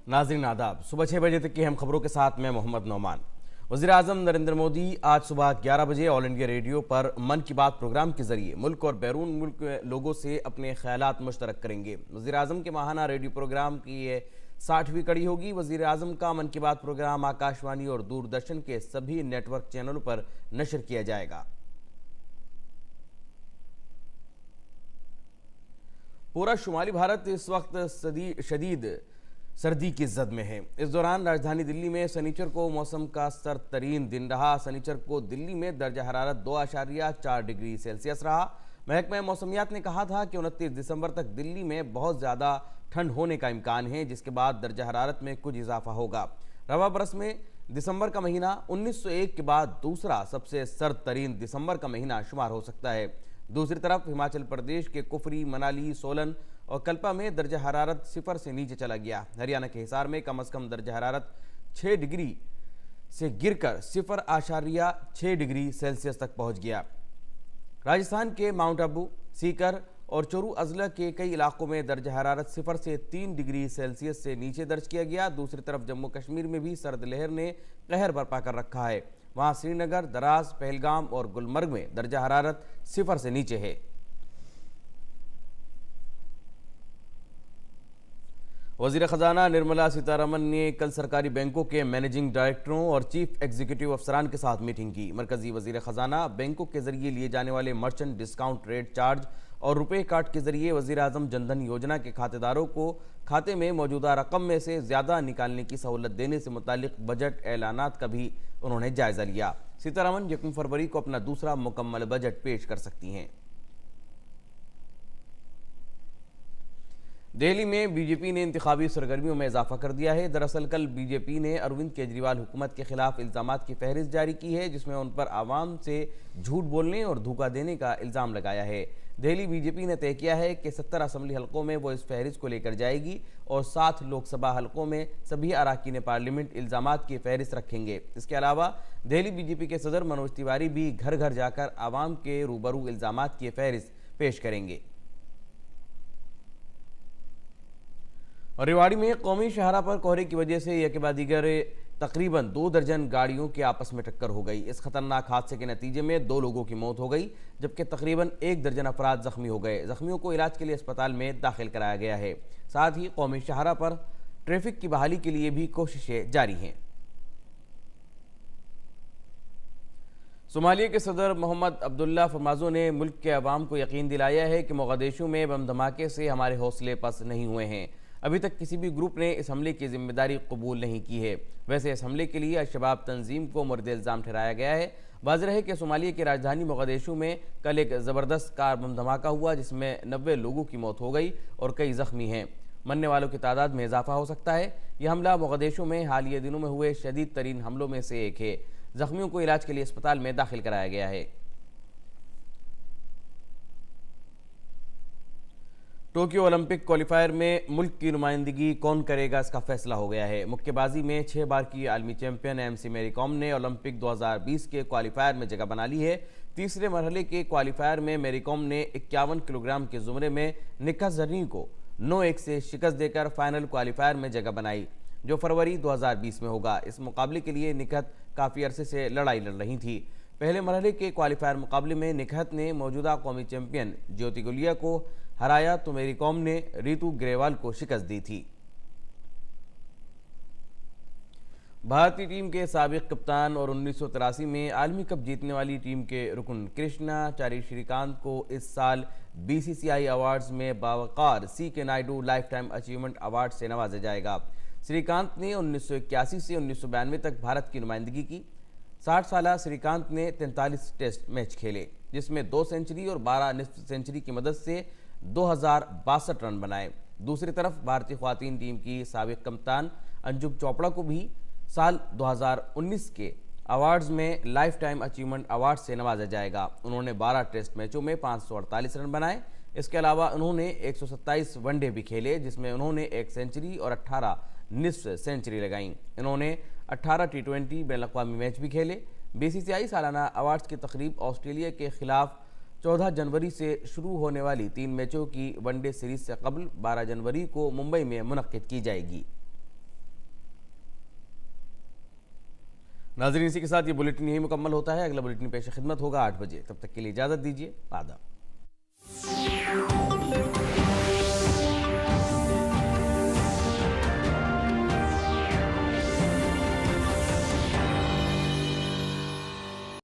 नाज़रीन आदाब, सुबह 6 बजे तक की हम खबरों के साथ मैं मोहम्मद नौमान। वज़ीर आज़म नरेंद्र मोदी आज सुबह 11 बजे ऑल इंडिया रेडियो पर मन की बात प्रोग्राम के जरिए मुल्क और बैरून मुल्क के लोगों से अपने ख्यालात मुश्तरक करेंगे। वज़ीर आज़म के माहाना रेडियो प्रोग्राम की ये 60वीं कड़ी होगी। वज़ीर आज़म का मन की बात प्रोग्राम आकाशवाणी और दूरदर्शन के सभी नेटवर्क चैनलों पर नशर किया जाएगा। पूरा शुमाली भारत इस वक्त शदीद सर्दी की जद में है। इस दौरान राजधानी दिल्ली में सनीचर को मौसम का सर्द तरीन दिन रहा। सनीचर को दिल्ली में दर्जा हरारत 2.4 डिग्री सेल्सियस रहा। महकमा मौसमियात ने कहा था कि 29 दिसंबर तक दिल्ली में बहुत ज़्यादा ठंड होने का इम्कान है, जिसके बाद दर्जा हरारत में कुछ इजाफा होगा। रवा बरस में दिसंबर का महीना 1901 के बाद दूसरा सबसे सर्द तरीन दिसंबर का महीना शुमार हो सकता है। दूसरी तरफ हिमाचल प्रदेश के कुफरी, मनाली, सोलन और कल्पा में दर्जा हरारत 0 से नीचे चला गया। हरियाणा के हिसार में कम से कम दर्जा हरारत 6 डिग्री से गिरकर 0.6 डिग्री सेल्सियस तक पहुंच गया। राजस्थान के माउंट आबू, सीकर और चोरू अजला के कई इलाकों में दर्जा हरारत 0 से 3 डिग्री सेल्सियस से नीचे दर्ज किया गया। दूसरी तरफ जम्मू कश्मीर में भी सर्द लहर ने कहर बरपा कर रखा है। वहाँ श्रीनगर, दराज, पहलगाम और गुलमर्ग में दर्जा हरारत 0 से नीचे है। वज़ीर ख़जाना निर्मला सीतारमन ने कल सरकारी बैंकों के मैनेजिंग डायरेक्टरों और चीफ एग्जीक्यूटिव अफसरान के साथ मीटिंग की। मरकज़ी वज़ीर ख़जाना बैंकों के जरिए लिए जाने वाले मर्चेंट डिस्काउंट रेट चार्ज और रुपए कार्ड के जरिए वज़ीर आज़म जनधन योजना के खातेदारों को खाते में मौजूदा रकम में से ज़्यादा निकालने की सहूलत देने से मुतालिक बजट ऐलानात का भी उन्होंने जायज़ा लिया। सीतारमन 1 फरवरी को अपना दूसरा मुकम्मल बजट पेश कर सकती हैं। दिल्ली में बीजेपी ने इंतखाबी सरगर्मियों में इजाफा कर दिया है। दरअसल कल बीजेपी ने अरविंद केजरीवाल हुकूमत के खिलाफ इल्ज़ामात की फहरिस्त जारी की है, जिसमें उन पर आवाम से झूठ बोलने और धोखा देने का इल्ज़ाम लगाया है। दिल्ली बीजेपी ने तय किया है कि 70 असम्बली हलकों में वो इस फहरिस्त को लेकर जाएगी और 7 लोकसभा हलकों में सभी अराकीन पार्लियामेंट इल्ज़ामात की फहरिस्त रखेंगे। इसके अलावा दिल्ली बीजेपी के सदर मनोज तिवारी भी घर घर जाकर आवाम के रूबरू इल्ज़ामात की फहरिस्त पेश करेंगे। और रेवाड़ी में कौमी शहरा पर कोहरे की वजह से एक के बाद दीगर तकरीबन 2 दर्जन गाड़ियों के आपस में टक्कर हो गई। इस खतरनाक हादसे के नतीजे में 2 लोगों की मौत हो गई, जबकि तकरीबन 1 दर्जन अफराद जख्मी हो गए। जख्मियों को इलाज के लिए अस्पताल में दाखिल कराया गया है। साथ ही कौमी शहरा पर ट्रैफिक की बहाली के लिए भी कोशिशें जारी हैं। सोमालिया के सदर मोहम्मद अब्दुल्ला फरमाजो ने मुल्क के अवाम को यकीन दिलाया है कि मोगादिशु में बम धमाके से हमारे हौसले पस्त नहीं हुए हैं। अभी तक किसी भी ग्रुप ने इस हमले की जिम्मेदारी कबूल नहीं की है। वैसे इस हमले के लिए अल-शबाब तंजीम को मोर्द इल्ज़ाम ठहराया गया है। वाज़ेह है कि सोमालिया की राजधानी मोगादिशु में कल एक ज़बरदस्त कार बम धमाका हुआ, जिसमें 90 लोगों की मौत हो गई और कई ज़ख्मी हैं। मरने वालों की तादाद में इजाफा हो सकता है। यह हमला मोगादिशु में हालिया दिनों में हुए शदीद तरीन हमलों में से एक है। जख्मियों को इलाज के लिए अस्पताल में दाखिल कराया गया है। टोक्यो ओलंपिक क्वालिफायर में मुल्क की नुमाइंदगी कौन करेगा, इसका फैसला हो गया है। मुक्केबाजी में 6 बार की आलमी चैंपियन एमसी मैरी कॉम ने ओलंपिक 2020 के क्वालिफायर में जगह बना ली है। तीसरे मरहले के क्वालिफायर में मैरी कॉम ने 51 किलोग्राम के जुमरे में निक्का जर्नी को 9-1 से शिकस्त देकर फाइनल क्वालिफायर में जगह बनाई, जो फरवरी 2020 में होगा। इस मुकाबले के लिए निकहत काफ़ी अरसे से लड़ाई लड़ रही थी। पहले मरहले के क्वालिफायर मुकाबले में निकहत ने मौजूदा कौमी चैंपियन ज्योति गुलिया को हराया, तो मेरी कॉम ने रितु ग्रेवाल को शिकस्त दी थी। भारतीय टीम के साबिक कप्तान और 1983 में आलमी कप जीतने वाली टीम के रुकन कृष्णाचारी श्रीकांत को इस साल बीसीसीआई अवार्ड्स में बावकार C K. Naidu lifetime achievement award से नवाजा जाएगा। श्रीकांत ने 1981 से 1992 तक भारत की नुमाइंदगी की। 60 साला श्रीकांत ने 43 टेस्ट मैच खेले, जिसमें 2 सेंचुरी और 12 निस्फ सेंचुरी की मदद से 2062 रन बनाए। दूसरी तरफ भारतीय ख्वातीन टीम की साबिक कप्तान अंजुम चोपड़ा को भी साल 2019 के अवार्ड्स में लाइफ टाइम अचीवमेंट अवार्ड से नवाजा जाएगा। उन्होंने 12 टेस्ट मैचों में 548 रन बनाए। इसके अलावा उन्होंने 127 वनडे भी खेले, जिसमें उन्होंने 1 सेंचुरी और 18 निस्फ सेंचुरी लगाई। इन्होंने 18 टी20 बैनुल-अक़वामी मैच भी खेले। बीसीसीआई सालाना अवार्ड्स की तकरीब ऑस्ट्रेलिया के खिलाफ 14 जनवरी से शुरू होने वाली 3 मैचों की वनडे सीरीज से कबल 12 जनवरी को मुंबई में मुनक्किद की जाएगी। ناظرین اسی کے ساتھ یہ بلیٹن یہی مکمل ہوتا ہے. اگلا بلیٹن پیش خدمت ہوگا 8 بجے. تب تک کے لیے اجازت دیجیے. آداب.